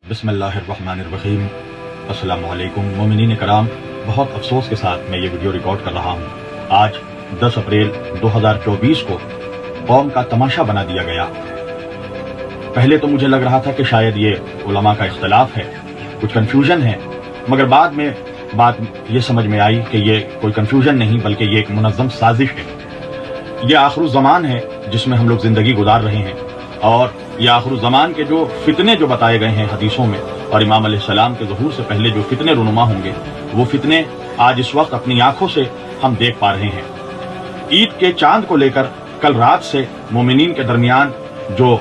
बिस्मिल्लाहिर्रहमानिर्रहीम। अस्सलाम वालेकुम मोमिनीन कराम। बहुत अफसोस के साथ मैं ये वीडियो रिकॉर्ड कर रहा हूँ। आज 10 अप्रैल 2024 को कौम का तमाशा बना दिया गया। पहले तो मुझे लग रहा था कि शायद ये उलमा का इख्तलाफ है, कुछ कन्फ्यूजन है, मगर बाद में बात ये समझ में आई कि ये कोई कन्फ्यूजन नहीं बल्कि ये एक मुनज़्ज़म साजिश है। ये आखिरुज़्ज़मान है जिसमें हम लोग ज़िंदगी गुजार रहे हैं, और ये आखिरुज़्ज़मान के जो फितने जो बताए गए हैं हदीसों में और इमाम अलैहिस्सलाम के ज़हूर से पहले जो फितने रुनुमा होंगे, वो फितने आज इस वक्त अपनी आंखों से हम देख पा रहे हैं। ईद के चांद को लेकर कल रात से मोमिनीन के दरमियान जो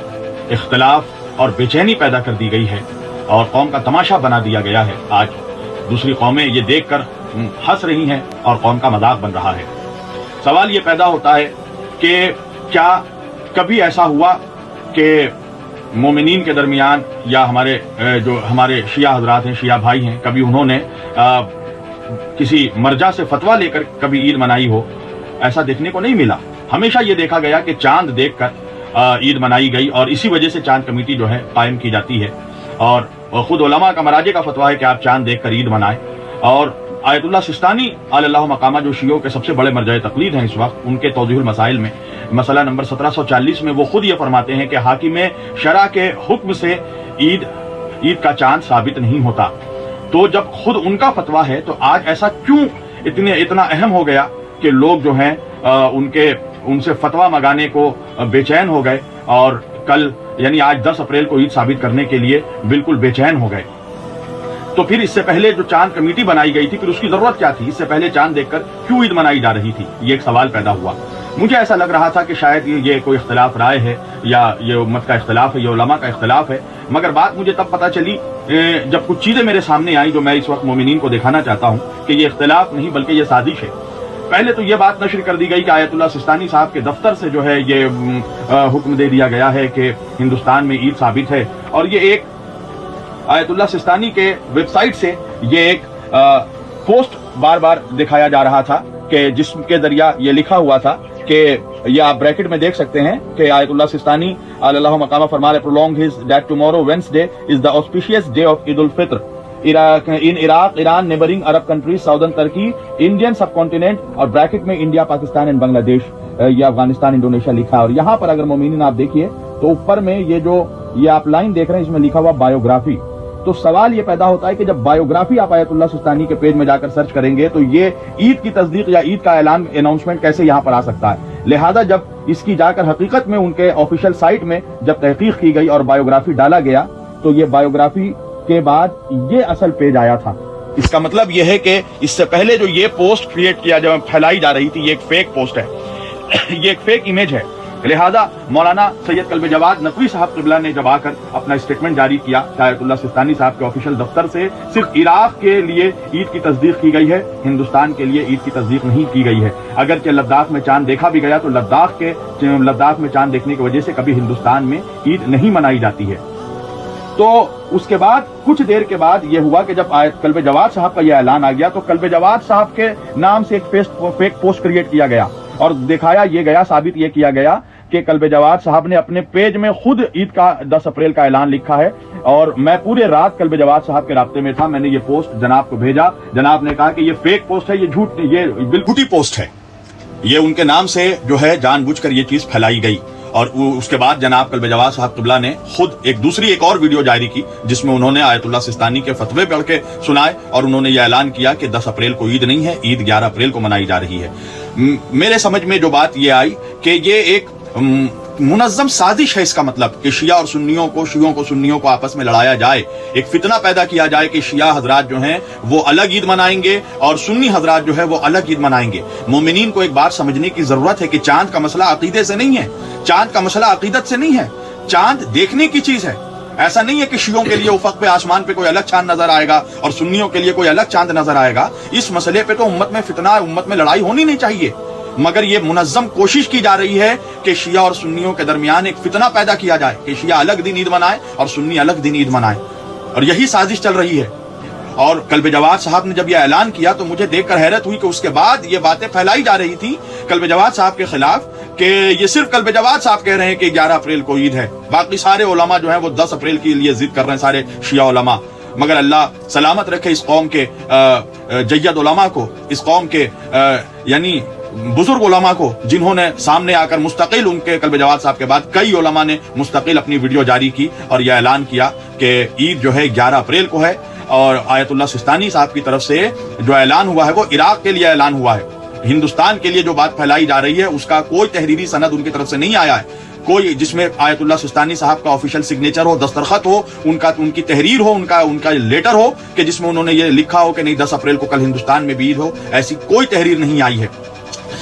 इख्तलाफ और बेचैनी पैदा कर दी गई है और कौम का तमाशा बना दिया गया है, आज दूसरी कौमें ये देखकर हंस रही हैं और कौम का मजाक बन रहा है। सवाल ये पैदा होता है कि क्या कभी ऐसा हुआ कि मोमिनीन के दरमियान या जो हमारे शिया हजरात हैं, शिया भाई हैं, कभी उन्होंने किसी मर्जा से फतवा लेकर कभी ईद मनाई हो? ऐसा देखने को नहीं मिला। हमेशा ये देखा गया कि चांद देखकर ईद मनाई गई और इसी वजह से चांद कमेटी जो है कायम की जाती है, और खुद उलमा का मराजे का फतवा है कि आप चांद देखकर ईद मनाएं। और आयतुल्लाह सिस्तानी अलैहि मकामा जो शियों के सबसे बड़े मरजाए तकलीद हैं इस वक्त, उनके तौज़ीहुल मसाइल में मसला नंबर 1740 में वो खुद ये फरमाते हैं कि हाकिम शरा के हुक्म से ईद का चांद साबित नहीं होता। तो जब खुद उनका फतवा है तो आज ऐसा क्यों इतना अहम हो गया कि लोग जो हैं उनसे फतवा मंगाने को बेचैन हो गए, और कल यानी आज 10 अप्रैल को ईद साबित करने के लिए बिल्कुल बेचैन हो गए। तो फिर इससे पहले जो चांद कमेटी बनाई गई थी, फिर उसकी जरूरत क्या थी? इससे पहले चांद देखकर क्यों ईद मनाई जा रही थी? ये एक सवाल पैदा हुआ। मुझे ऐसा लग रहा था कि शायद ये कोई इख्तलाफ राय है या ये उम्मत का इख्तलाफ है, ये उलमा का इख्तलाफ है, मगर बात मुझे तब पता चली जब कुछ चीजें मेरे सामने आई जो मैं इस वक्त मोमिनीन को दिखाना चाहता हूँ कि ये इख्तलाफ नहीं बल्कि ये साजिश है। पहले तो ये बात नशर कर दी गई कि आयतुल्लाह सिस्तानी साहब के दफ्तर से जो है ये हुक्म दे दिया गया है कि हिंदुस्तान में ईद साबित है, और ये एक आयतुल्लाह सिस्तानी के वेबसाइट से ये एक पोस्ट बार बार दिखाया जा रहा था कि जिसके जरिया ये लिखा हुआ था कि ये आप ब्रैकेट में देख सकते हैं कि आयतुल्लाह सिस्तानी अलैहि मकामा फरमाते prolong his that tomorrow Wednesday is the auspicious day of Eid ul Fitr in Iraq, Iran, neighboring Arab countries, southern Turkey, Indian subcontinent, और ब्रैकेट में इंडिया, पाकिस्तान एंड बांग्लादेश या अफगानिस्तान, इंडोनेशिया लिखा है। और यहाँ पर अगर मोमिनीन आप देखिए तो ऊपर में ये आप लाइन देख रहे हैं, इसमें लिखा हुआ बायोग्राफी। तो सवाल ये पैदा होता है कि जब बायोग्राफी आप आयतुल्लाह सिस्तानी के पेज में जाकर सर्च करेंगे तो ये ईद की तस्दीक या ईद का ऐलान अनाउंसमेंट कैसे यहाँ पर आ सकता है? लिहाजा जब इसकी जाकर हकीकत में उनके ऑफिशियल साइट में जब तहकीक की गई और बायोग्राफी डाला गया तो ये बायोग्राफी के बाद ये असल पेज आया था। इसका मतलब यह है कि इससे पहले जो ये पोस्ट क्रिएट किया जब फैलाई जा रही थी, ये एक फेक पोस्ट है, ये एक फेक इमेज है। लिहाजा मौलाना सैयद कल्बे जवाद नकवी साहब क़िबला ने जब आकर अपना स्टेटमेंट जारी किया कि आयतुल्लाह सिस्तानी साहब के ऑफिशियल दफ्तर से सिर्फ इराक के लिए ईद की तस्दीक की गई है, हिंदुस्तान के लिए ईद की तस्दीक नहीं की गई है। अगर कि लद्दाख में चांद देखा भी गया तो लद्दाख में चांद देखने की वजह से कभी हिंदुस्तान में ईद नहीं मनाई जाती है। तो उसके बाद कुछ देर के बाद ये हुआ कि जब कल्बे जवाद साहब का यह ऐलान आ गया तो कल्बे जवाद साहब के नाम से एक फेक पोस्ट क्रिएट किया गया और दिखाया ये गया, साबित ये किया गया कि कल्बे जवाद साहब ने अपने पेज में खुद ईद का 10 अप्रैल का ऐलान लिखा है। और मैं पूरे रात कल्बे जवाद साहब के राब्ते में था, मैंने ये पोस्ट जनाब को भेजा। जनाब ने कहा कि ये फेक पोस्ट है, ये झूठ, ये बिल्कुल पोस्ट है, ये उनके नाम से जो है जानबूझकर ये चीज फैलाई गई। और उसके बाद जनाब कल्बे जवाद साहब क़िबला ने खुद एक और वीडियो जारी की जिसमें उन्होंने आयतुल्लाह सिस्तानी के फतवे पढ़ के सुनाए और उन्होंने ये ऐलान किया कि 10 अप्रैल को ईद नहीं है, ईद 11 अप्रैल को मनाई जा रही है। मेरे समझ में जो बात ये आई कि ये एक मुनज़्ज़म साजिश है। इसका मतलब कि शिया और सुन्नियों को आपस में लड़ाया जाए, एक फितना पैदा किया जाए कि शिया हजरात जो हैं वो अलग ईद मनाएंगे और सुन्नी हजरात जो है वो अलग ईद मनाएंगे। मोमिनीन को एक बात समझने की जरूरत है कि चांद का मसला अकीदे से नहीं है, चांद का मसला अकीदत से नहीं है, चांद देखने की चीज है। ऐसा नहीं है कि शियों के लिए उफक पे आसमान पे कोई अलग चांद नजर आएगा और सुन्नियों के लिए कोई अलग चांद नजर आएगा। इस मसले पे तो उम्मत में फितना, उम्मत में लड़ाई होनी नहीं चाहिए, मगर ये मुनज़्ज़म कोशिश की जा रही है कि शिया और सुन्नियों के दरमियान एक फितना पैदा किया जाए कि शिया अलग दिन ईद मनाए और सुन्नी अलग दिन ईद मनाए, और यही साजिश चल रही है। اور قلب جواد صاحب نے جب یہ اعلان کیا تو مجھے دیکھ کر حیرت ہوئی کہ اس کے بعد یہ باتیں پھیلائی جا رہی تھی قلب جواد صاحب کے خلاف کہ یہ صرف قلب جواد صاحب کہہ رہے ہیں کہ 11 اپریل کو عید ہے، باقی سارے علماء جو ہیں وہ 10 اپریل کے لیے ضد کر رہے ہیں، سارے شیعہ علماء۔ مگر اللہ سلامت رکھے اس قوم کے جید علماء کو، اس قوم کے یعنی بزرگ علماء کو، جنہوں نے سامنے آ کر مستقل ان کے قلب جواد صاحب کے بعد کئی علماء نے مستقل اپنی ویڈیو جاری کی اور یہ اعلان کیا کہ عید جو ہے 11 اپریل کو ہے، اور آیت اللہ سستانی صاحب کی طرف سے جو اعلان ہوا ہے وہ عراق کے لیے اعلان ہوا ہے۔ ہندوستان کے لیے جو بات پھیلائی جا رہی ہے اس کا کوئی تحریری سند ان کی طرف سے نہیں آیا ہے، کوئی جس میں آیت اللہ سستانی صاحب کا آفیشیل سگنیچر ہو، دستخط ہو، ان کی تحریر ہو، ان کا لیٹر ہو کہ جس میں انہوں نے یہ لکھا ہو کہ نہیں 10 اپریل کو کل ہندوستان میں بھی عید ہو، ایسی کوئی تحریر نہیں آئی ہے۔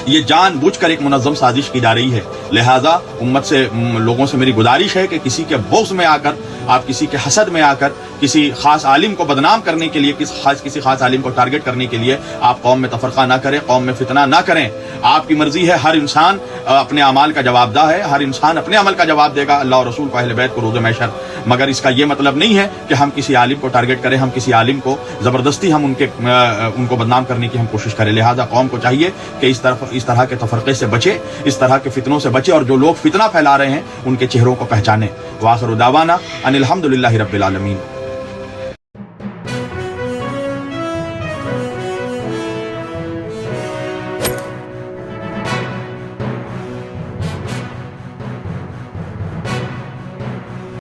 یہ جان بوجھ کر ایک منظم سازش کی جا رہی ہے۔ لہذا امت سے، لوگوں سے میری گزارش ہے کہ کسی کے بغض میں آ کر، آپ کسی کے حسد میں آ کر کسی خاص عالم کو بدنام کرنے کے لیے، کسی خاص عالم کو ٹارگٹ کرنے کے لیے آپ قوم میں تفرقہ نہ کریں، قوم میں فتنہ نہ کریں۔ آپ کی مرضی ہے، ہر انسان اپنے اعمال کا جواب دہ ہے، ہر انسان اپنے عمل کا جواب دے گا اللہ اور رسول کو، اہل بیت کو روز محشر۔ مگر اس کا یہ مطلب نہیں ہے کہ ہم کسی عالم کو ٹارگٹ کریں، ہم کسی عالم کو زبردستی ہم ان کو بدنام کرنے کی ہم کوشش کریں۔ لہذا قوم کو چاہیے کہ اس طرح کے تفرقے سے بچے، اس طرح کے فتنوں سے بچے، اور جو لوگ فتنہ پھیلا رہے ہیں ان کے چہروں کو پہچانے۔ وآخر دعوانا ان الحمدللہ رب العالمین۔